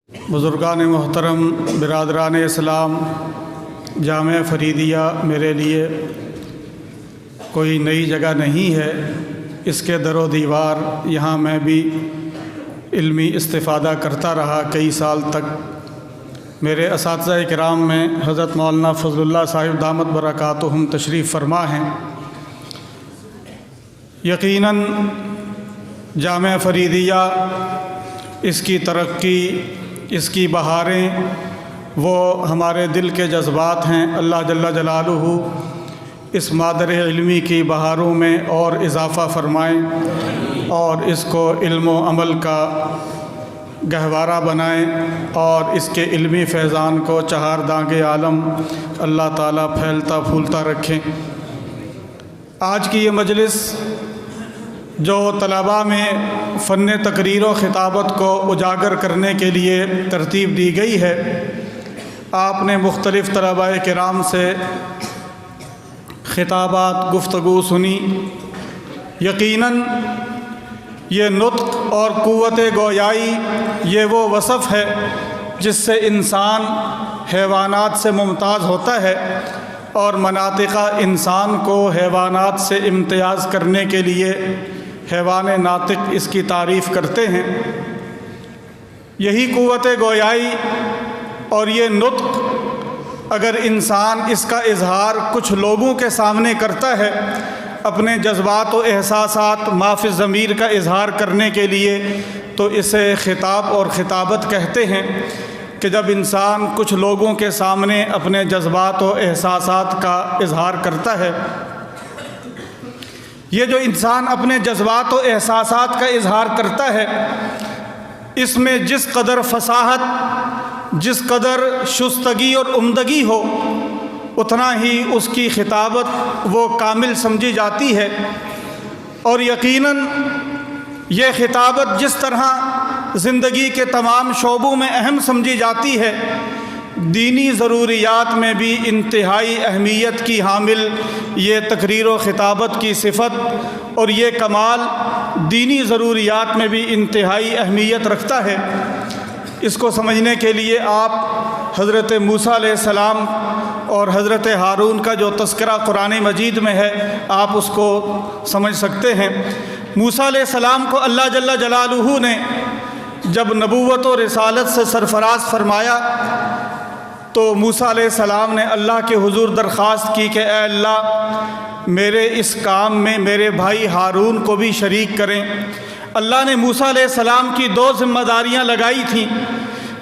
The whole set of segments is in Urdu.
بزرگان محترم، برادران اسلام، جامعہ فریدیہ میرے لیے کوئی نئی جگہ نہیں ہے۔ اس کے در و دیوار یہاں میں بھی علمی استفادہ کرتا رہا کئی سال تک۔ میرے اساتذہ کرام میں حضرت مولانا فضل اللہ صاحب دامت برکاتہم تشریف فرما ہیں۔ یقیناً جامعہ فریدیہ، اس کی ترقی، اس کی بہاریں، وہ ہمارے دل کے جذبات ہیں۔ اللہ جل جلالہ اس مادر علمی کی بہاروں میں اور اضافہ فرمائیں اور اس کو علم و عمل کا گہوارہ بنائیں اور اس کے علمی فیضان کو چہار دانگ عالم اللہ تعالیٰ پھیلتا پھولتا رکھیں۔ آج کی یہ مجلس جو طلباء میں فن تقریر و خطابت کو اجاگر کرنے کے لیے ترتیب دی گئی ہے، آپ نے مختلف طلباء کرام سے خطابات، گفتگو سنی۔ یقیناً یہ نطق اور قوت گویائی یہ وہ وصف ہے جس سے انسان حیوانات سے ممتاز ہوتا ہے، اور مناطقہ انسان کو حیوانات سے امتیاز کرنے کے لیے حیوان ناطق اس کی تعریف کرتے ہیں۔ یہی قوت گویائی اور یہ نطق اگر انسان اس کا اظہار کچھ لوگوں کے سامنے کرتا ہے، اپنے جذبات و احساسات ما فی الضمیر کا اظہار کرنے کے لیے، تو اسے خطاب اور خطابت کہتے ہیں کہ جب انسان کچھ لوگوں کے سامنے اپنے جذبات و احساسات کا اظہار کرتا ہے۔ یہ جو انسان اپنے جذبات و احساسات کا اظہار کرتا ہے، اس میں جس قدر فصاحت، جس قدر شستگی اور عمدگی ہو، اتنا ہی اس کی خطابت وہ کامل سمجھی جاتی ہے۔ اور یقیناً یہ خطابت جس طرح زندگی کے تمام شعبوں میں اہم سمجھی جاتی ہے، دینی ضروریات میں بھی انتہائی اہمیت کی حامل یہ تقریر و خطابت کی صفت اور یہ کمال دینی ضروریات میں بھی انتہائی اہمیت رکھتا ہے۔ اس کو سمجھنے کے لیے آپ حضرت موسیٰ علیہ السلام اور حضرت ہارون کا جو تذکرہ قرآن مجید میں ہے، آپ اس کو سمجھ سکتے ہیں۔ موسیٰ علیہ السلام کو اللہ جل جلالہ نے جب نبوت و رسالت سے سرفراز فرمایا، تو موسیٰ علیہ السلام نے اللہ کے حضور درخواست کی کہ اے اللہ، میرے اس کام میں میرے بھائی ہارون کو بھی شریک کریں۔ اللہ نے موسیٰ علیہ السلام کی دو ذمہ داریاں لگائی تھیں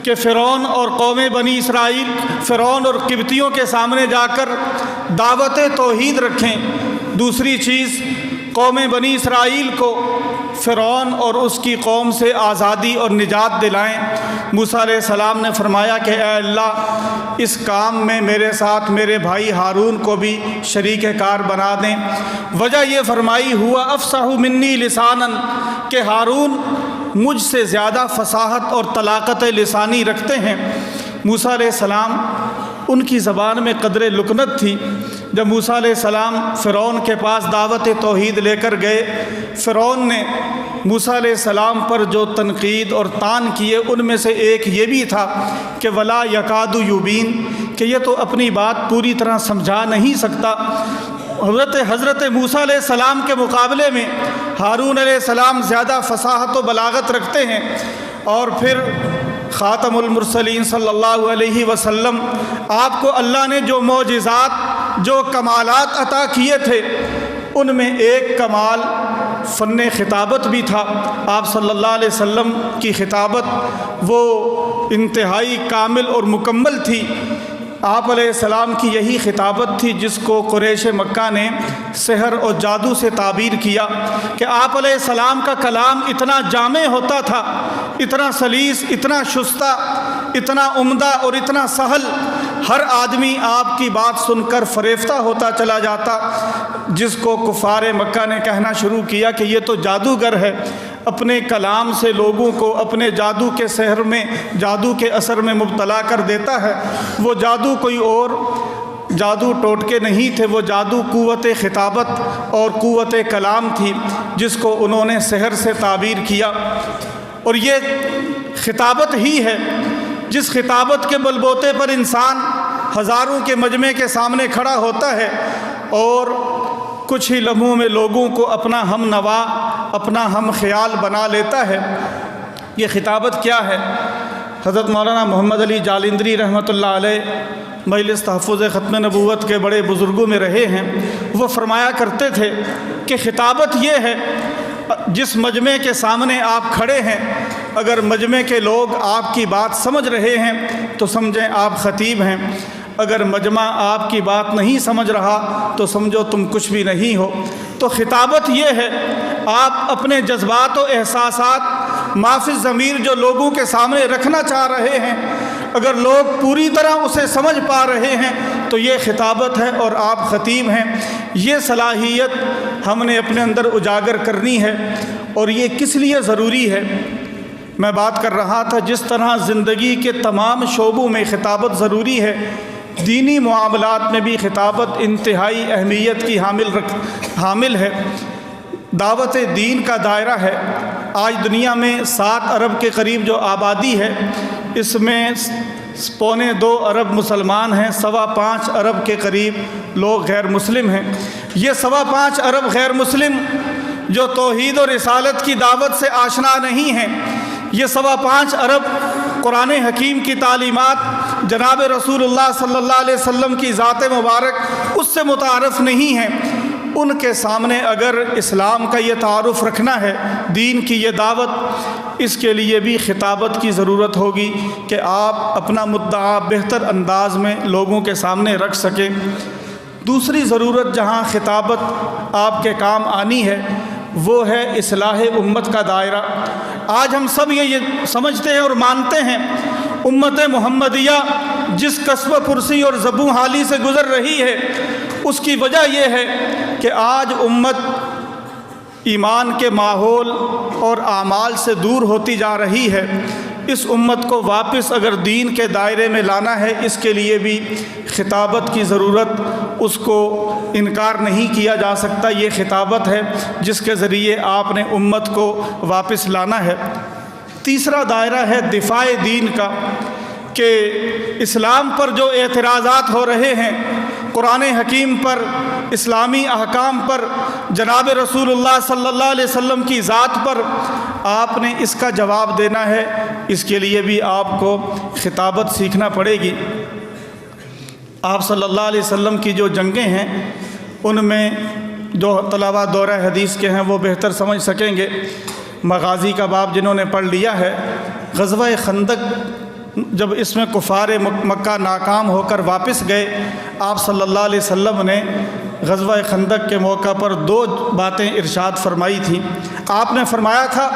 کہ فرعون اور قوم بنی اسرائیل، فرعون اور قبطیوں کے سامنے جا کر دعوت توحید رکھیں۔ دوسری چیز، قوم بنی اسرائیل کو فرعون اور اس کی قوم سے آزادی اور نجات دلائیں۔ موسیٰ علیہ السلام نے فرمایا کہ اے اللہ، اس کام میں میرے ساتھ میرے بھائی ہارون کو بھی شریک کار بنا دیں۔ وجہ یہ فرمائی، ہوا افصح منی لساناً، کہ ہارون مجھ سے زیادہ فصاحت اور طلاقت لسانی رکھتے ہیں۔ موسیٰ علیہ السلام، ان کی زبان میں قدر لکنت تھی۔ جب موسیٰ علیہ السلام فرعون کے پاس دعوت توحید لے کر گئے، فرعون نے موسیٰ علیہ السلام پر جو تنقید اور طعن کیے، ان میں سے ایک یہ بھی تھا کہ ولا یکاد یبین، کہ یہ تو اپنی بات پوری طرح سمجھا نہیں سکتا۔ حضرت موسیٰ علیہ السلام کے مقابلے میں ہارون علیہ السلام زیادہ فصاحت و بلاغت رکھتے ہیں۔ اور پھر خاتم المرسلین صلی اللہ علیہ وسلم، آپ کو اللہ نے جو معجزات، جو کمالات عطا کیے تھے، ان میں ایک کمال فن خطابت بھی تھا۔ آپ صلی اللہ علیہ وسلم کی خطابت وہ انتہائی کامل اور مکمل تھی۔ آپ علیہ السلام کی یہی خطابت تھی جس کو قریش مکہ نے سحر اور جادو سے تعبیر کیا کہ آپ علیہ السلام کا کلام اتنا جامع ہوتا تھا، اتنا سلیس، اتنا شستہ، اتنا عمدہ اور اتنا سہل، ہر آدمی آپ کی بات سن کر فریفتہ ہوتا چلا جاتا، جس کو کفار مکہ نے کہنا شروع کیا کہ یہ تو جادوگر ہے، اپنے کلام سے لوگوں کو اپنے جادو کے سحر میں، جادو کے اثر میں مبتلا کر دیتا ہے۔ وہ جادو کوئی اور جادو ٹوٹکے نہیں تھے، وہ جادو قوت خطابت اور قوت کلام تھی جس کو انہوں نے سحر سے تعبیر کیا۔ اور یہ خطابت ہی ہے جس خطابت کے بلبوتے پر انسان ہزاروں کے مجمع کے سامنے کھڑا ہوتا ہے اور کچھ ہی لمحوں میں لوگوں کو اپنا ہم نوا، اپنا ہم خیال بنا لیتا ہے، یہ خطابت کیا ہے؟ حضرت مولانا محمد علی جالندری رحمۃ اللہ علیہ مجلس تحفظ ختم نبوت کے بڑے بزرگوں میں رہے ہیں، وہ فرمایا کرتے تھے کہ خطابت یہ ہے، جس مجمع کے سامنے آپ کھڑے ہیں اگر مجمع کے لوگ آپ کی بات سمجھ رہے ہیں تو سمجھیں آپ خطیب ہیں، اگر مجمع آپ کی بات نہیں سمجھ رہا تو سمجھو تم کچھ بھی نہیں ہو۔ تو خطابت یہ ہے، آپ اپنے جذبات و احساسات معافی ضمیر جو لوگوں کے سامنے رکھنا چاہ رہے ہیں، اگر لوگ پوری طرح اسے سمجھ پا رہے ہیں تو یہ خطابت ہے اور آپ خطیب ہیں۔ یہ صلاحیت ہم نے اپنے اندر اجاگر کرنی ہے، اور یہ کس لیے ضروری ہے؟ میں بات کر رہا تھا جس طرح زندگی کے تمام شعبوں میں خطابت ضروری ہے، دینی معاملات میں بھی خطابت انتہائی اہمیت کی حامل ہے۔ دعوت دین کا دائرہ ہے، آج دنیا میں 7 ارب کے قریب جو آبادی ہے، اس میں 2.25 ارب مسلمان ہیں، 5.25 ارب کے قریب لوگ غیر مسلم ہیں۔ یہ 5.25 ارب غیر مسلم جو توحید و رسالت کی دعوت سے آشنا نہیں ہیں، یہ 5.25 ارب قرآن حکیم کی تعلیمات، جناب رسول اللہ صلی اللہ علیہ وسلم کی ذات مبارک اس سے متعارف نہیں ہیں، ان کے سامنے اگر اسلام کا یہ تعارف رکھنا ہے، دین کی یہ دعوت، اس کے لیے بھی خطابت کی ضرورت ہوگی کہ آپ اپنا مدعا بہتر انداز میں لوگوں کے سامنے رکھ سکیں۔ دوسری ضرورت جہاں خطابت آپ کے کام آنی ہے وہ ہے اصلاح امت کا دائرہ۔ آج ہم سب یہ سمجھتے ہیں اور مانتے ہیں، امت محمدیہ جس کسب و پرسی اور زبوں حالی سے گزر رہی ہے، اس کی وجہ یہ ہے کہ آج امت ایمان کے ماحول اور اعمال سے دور ہوتی جا رہی ہے۔ اس امت کو واپس اگر دین کے دائرے میں لانا ہے، اس کے لیے بھی خطابت کی ضرورت، اس کو انکار نہیں کیا جا سکتا۔ یہ خطابت ہے جس کے ذریعے آپ نے امت کو واپس لانا ہے۔ تیسرا دائرہ ہے دفاع دین کا، کہ اسلام پر جو اعتراضات ہو رہے ہیں، قرآن حکیم پر، اسلامی احکام پر، جناب رسول اللہ صلی اللہ علیہ وسلم کی ذات پر، آپ نے اس کا جواب دینا ہے۔ اس کے لیے بھی آپ کو خطابت سیکھنا پڑے گی۔ آپ صلی اللہ علیہ وسلم کی جو جنگیں ہیں، ان میں جو طلباء دورہ حدیث کے ہیں وہ بہتر سمجھ سکیں گے۔ مغازی کا باب جنہوں نے پڑھ لیا ہے، غزوہ خندق جب اس میں کفار مکہ ناکام ہو کر واپس گئے، آپ صلی اللہ علیہ وسلم نے غزوہ خندق کے موقع پر 2 باتیں ارشاد فرمائی تھیں۔ آپ نے فرمایا تھا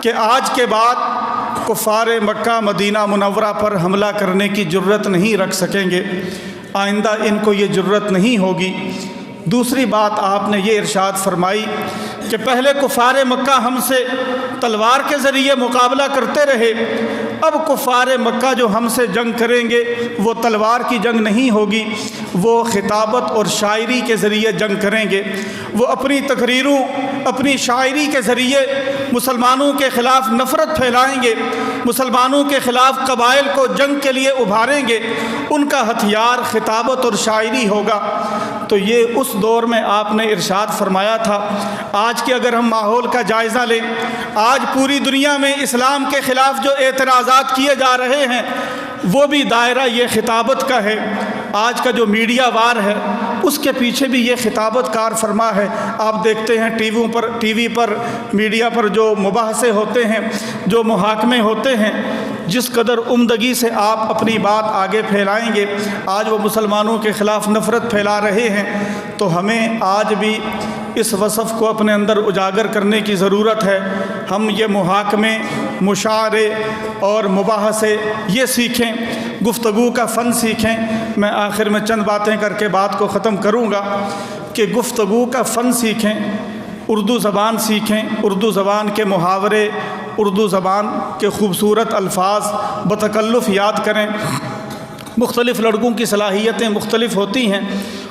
کہ آج کے بعد کفار مکہ مدینہ منورہ پر حملہ کرنے کی جرت نہیں رکھ سکیں گے، آئندہ ان کو یہ جرت نہیں ہوگی۔ دوسری بات آپ نے یہ ارشاد فرمائی کہ پہلے کفار مکہ ہم سے تلوار کے ذریعے مقابلہ کرتے رہے، اب کفار مکہ جو ہم سے جنگ کریں گے وہ تلوار کی جنگ نہیں ہوگی، وہ خطابت اور شاعری کے ذریعے جنگ کریں گے۔ وہ اپنی تقریروں، اپنی شاعری کے ذریعے مسلمانوں کے خلاف نفرت پھیلائیں گے، مسلمانوں کے خلاف قبائل کو جنگ کے لیے ابھاریں گے، ان کا ہتھیار خطابت اور شاعری ہوگا۔ تو یہ اس دور میں آپ نے ارشاد فرمایا تھا۔ آج کے اگر ہم ماحول کا جائزہ لیں، آج پوری دنیا میں اسلام کے خلاف جو اعتراضات کیے جا رہے ہیں وہ بھی دائرہ یہ خطابت کا ہے۔ آج کا جو میڈیا وار ہے اس کے پیچھے بھی یہ خطابت کار فرما ہے۔ آپ دیکھتے ہیں ٹی وی پر میڈیا پر جو مباحثے ہوتے ہیں، جو محاکمے ہوتے ہیں، جس قدر عمدگی سے آپ اپنی بات آگے پھیلائیں گے، آج وہ مسلمانوں کے خلاف نفرت پھیلا رہے ہیں۔ تو ہمیں آج بھی اس وصف کو اپنے اندر اجاگر کرنے کی ضرورت ہے۔ ہم یہ محاکمے، مشاعرے اور مباحثے یہ سیکھیں، گفتگو کا فن سیکھیں۔ میں آخر میں چند باتیں کر کے بات کو ختم کروں گا کہ گفتگو کا فن سیکھیں، اردو زبان سیکھیں، اردو زبان کے محاورے، اردو زبان کے خوبصورت الفاظ بتکلف یاد کریں۔ مختلف لڑکوں کی صلاحیتیں مختلف ہوتی ہیں۔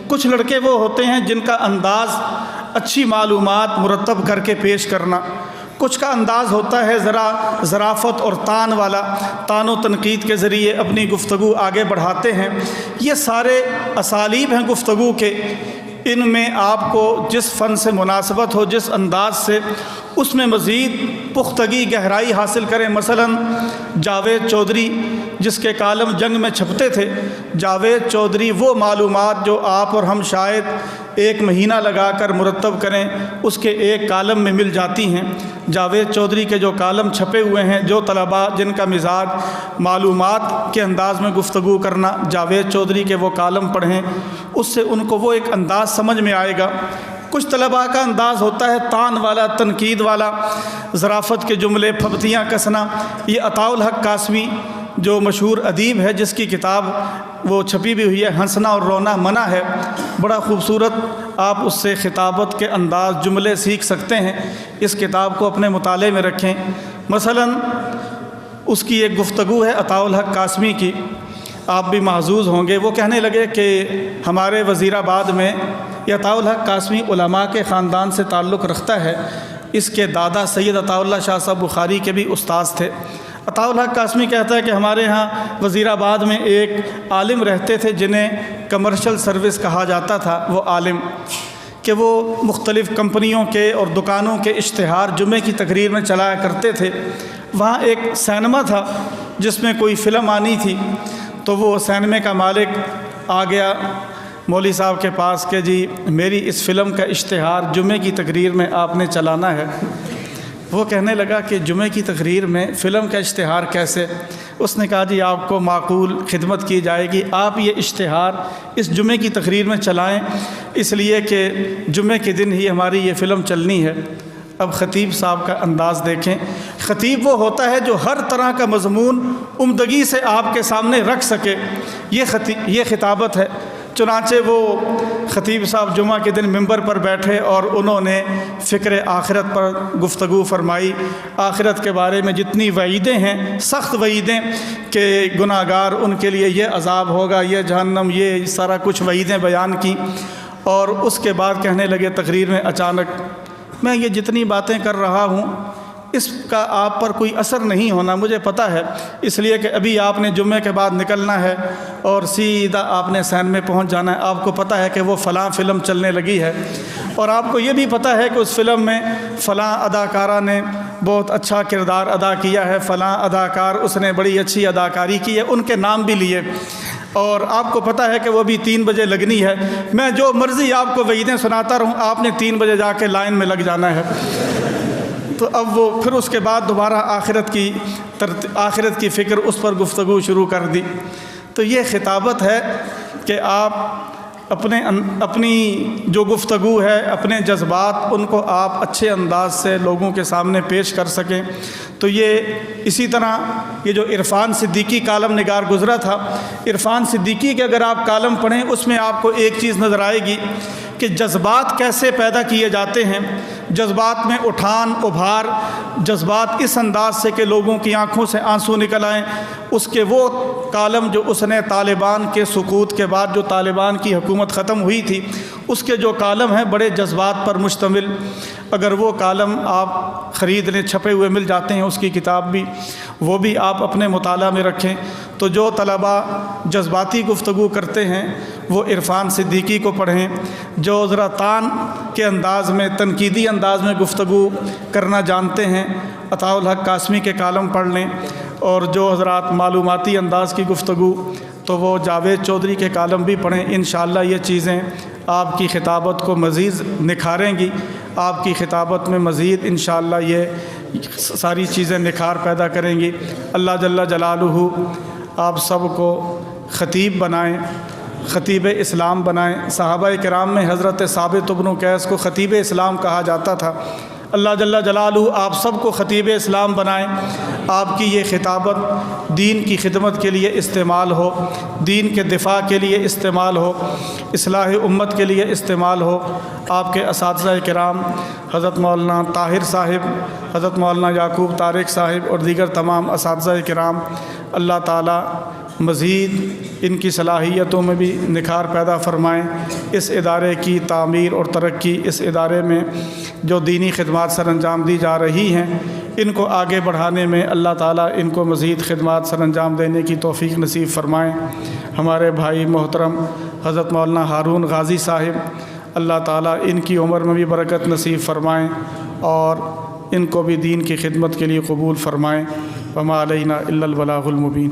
کچھ لڑکے وہ ہوتے ہیں جن کا انداز اچھی معلومات مرتب کر کے پیش کرنا، کچھ کا انداز ہوتا ہے ذرا ظرافت اور تان والا، تان و تنقید کے ذریعے اپنی گفتگو آگے بڑھاتے ہیں۔ یہ سارے اسالیب ہیں گفتگو کے، ان میں آپ کو جس فن سے مناسبت ہو، جس انداز سے، اس میں مزید پختگی گہرائی حاصل کریں۔ مثلا جاوید چودھری جس کے کالم جنگ میں چھپتے تھے، جاوید چودھری وہ معلومات جو آپ اور ہم شاید ایک مہینہ لگا کر مرتب کریں، اس کے ایک کالم میں مل جاتی ہیں۔ جاوید چودھری کے جو کالم چھپے ہوئے ہیں، جو طلباء جن کا مزاج معلومات کے انداز میں گفتگو کرنا، جاوید چودھری کے وہ کالم پڑھیں، اس سے ان کو وہ ایک انداز سمجھ میں آئے گا۔ کچھ طلباء کا انداز ہوتا ہے تان والا، تنقید والا، ظرافت کے جملے، پھبتیاں کسنا۔ یہ عطاء الحق قاسمی جو مشہور ادیب ہے، جس کی کتاب وہ چھپی بھی ہوئی ہے، ہنسنا اور رونا منع ہے، بڑا خوبصورت آپ اس سے خطابت کے انداز، جملے سیکھ سکتے ہیں۔ اس کتاب کو اپنے مطالعے میں رکھیں۔ مثلا اس کی ایک گفتگو ہے عطاء الحق قاسمی کی، آپ بھی محظوظ ہوں گے۔ وہ کہنے لگے کہ ہمارے وزیر آباد میں، یہ عطاء الحق قاسمی علماء کے خاندان سے تعلق رکھتا ہے، اس کے دادا سید عطاء اللہ شاہ صاحب بخاری کے بھی استاذ تھے۔ عطاء الحق قاسمی کہتا ہے کہ ہمارے ہاں وزیر آباد میں ایک عالم رہتے تھے جنہیں کمرشل سروس کہا جاتا تھا۔ وہ عالم کہ وہ مختلف کمپنیوں کے اور دکانوں کے اشتہار جمعے کی تقریر میں چلایا کرتے تھے۔ وہاں ایک سینما تھا جس میں کوئی فلم آنی تھی، تو وہ سینمے کا مالک آ گیا مولوی صاحب کے پاس کہ جی میری اس فلم کا اشتہار جمعے کی تقریر میں آپ نے چلانا ہے۔ وہ کہنے لگا کہ جمعے کی تقریر میں فلم کا اشتہار کیسے؟ اس نے کہا جی آپ کو معقول خدمت کی جائے گی، آپ یہ اشتہار اس جمعے کی تقریر میں چلائیں، اس لیے کہ جمعے کے دن ہی ہماری یہ فلم چلنی ہے۔ اب خطیب صاحب کا انداز دیکھیں۔ خطیب وہ ہوتا ہے جو ہر طرح کا مضمون عمدگی سے آپ کے سامنے رکھ سکے، یہ خطابت ہے۔ چنانچہ وہ خطیب صاحب جمعہ کے دن ممبر پر بیٹھے اور انہوں نے فکر آخرت پر گفتگو فرمائی۔ آخرت کے بارے میں جتنی وعیدیں ہیں، سخت وعیدیں کہ گناہ گار ان کے لیے یہ عذاب ہوگا، یہ جہنم، یہ سارا کچھ وعیدیں بیان کی۔ اور اس کے بعد کہنے لگے تقریر میں اچانک، میں یہ جتنی باتیں کر رہا ہوں اس کا آپ پر کوئی اثر نہیں ہونا، مجھے پتہ ہے، اس لیے کہ ابھی آپ نے جمعے کے بعد نکلنا ہے اور سیدھا آپ نے سینما میں پہنچ جانا ہے۔ آپ کو پتہ ہے کہ وہ فلاں فلم چلنے لگی ہے، اور آپ کو یہ بھی پتہ ہے کہ اس فلم میں فلاں اداکارہ نے بہت اچھا کردار ادا کیا ہے، فلاں اداکار اس نے بڑی اچھی اداکاری کی ہے، ان کے نام بھی لیے، اور آپ کو پتہ ہے کہ وہ بھی 3 بجے لگنی ہے۔ میں جو مرضی آپ کو وعیدیں سناتا رہوں، آپ نے 3 بجے جا کے لائن میں لگ جانا ہے۔ تو اب وہ پھر اس کے بعد دوبارہ آخرت کی فکر اس پر گفتگو شروع کر دی۔ تو یہ خطابت ہے کہ آپ اپنی جو گفتگو ہے، اپنے جذبات، ان کو آپ اچھے انداز سے لوگوں کے سامنے پیش کر سکیں۔ تو یہ اسی طرح یہ جو عرفان صدیقی کالم نگار گزرا تھا، عرفان صدیقی کے اگر آپ کالم پڑھیں، اس میں آپ کو ایک چیز نظر آئے گی کہ جذبات کیسے پیدا کیے جاتے ہیں، جذبات میں اٹھان ابھار، جذبات اس انداز سے کہ لوگوں کی آنکھوں سے آنسو نکل آئیں۔ اس کے وہ کالم جو اس نے طالبان کے سقوط کے بعد، جو طالبان کی حکومت ختم ہوئی تھی، اس کے جو کالم ہیں بڑے جذبات پر مشتمل، اگر وہ کالم آپ خرید لیں، چھپے ہوئے مل جاتے ہیں، اس کی کتاب بھی، وہ بھی آپ اپنے مطالعہ میں رکھیں۔ تو جو طلباء جذباتی گفتگو کرتے ہیں وہ عرفان صدیقی کو پڑھیں، جو ذرا تان کے انداز میں، تنقیدی انداز میں گفتگو کرنا جانتے ہیں عطاء الحق قاسمی کے کالم پڑھ لیں، اور جو حضرات معلوماتی انداز کی گفتگو تو وہ جاوید چودھری کے کالم بھی پڑھیں۔ انشاءاللہ یہ چیزیں آپ کی خطابت کو مزید نکھاریں گی، آپ کی خطابت میں مزید انشاءاللہ یہ ساری چیزیں نکھار پیدا کریں گی۔ اللہ جل جلالہ آپ سب کو خطیب بنائیں، خطیب اسلام بنائیں۔ صحابہ کرام میں حضرت ثابت بن قیس کو خطیب اسلام کہا جاتا تھا۔ اللہ جل جلالہ آپ سب کو خطیب اسلام بنائیں، آپ کی یہ خطابت دین کی خدمت کے لیے استعمال ہو، دین کے دفاع کے لیے استعمال ہو، اصلاح امت کے لیے استعمال ہو۔ آپ کے اساتذہ کرام حضرت مولانا طاہر صاحب، حضرت مولانا یعقوب طارق صاحب اور دیگر تمام اساتذہ کرام، اللہ تعالیٰ مزید ان کی صلاحیتوں میں بھی نکھار پیدا فرمائیں۔ اس ادارے کی تعمیر اور ترقی، اس ادارے میں جو دینی خدمات سر انجام دی جا رہی ہیں ان کو آگے بڑھانے میں اللہ تعالیٰ ان کو مزید خدمات سر انجام دینے کی توفیق نصیب فرمائیں۔ ہمارے بھائی محترم حضرت مولانا ہارون غازی صاحب، اللہ تعالیٰ ان کی عمر میں بھی برکت نصیب فرمائیں اور ان کو بھی دین کی خدمت کے لیے قبول فرمائیں۔ وما علینا الا البلاغ المبین۔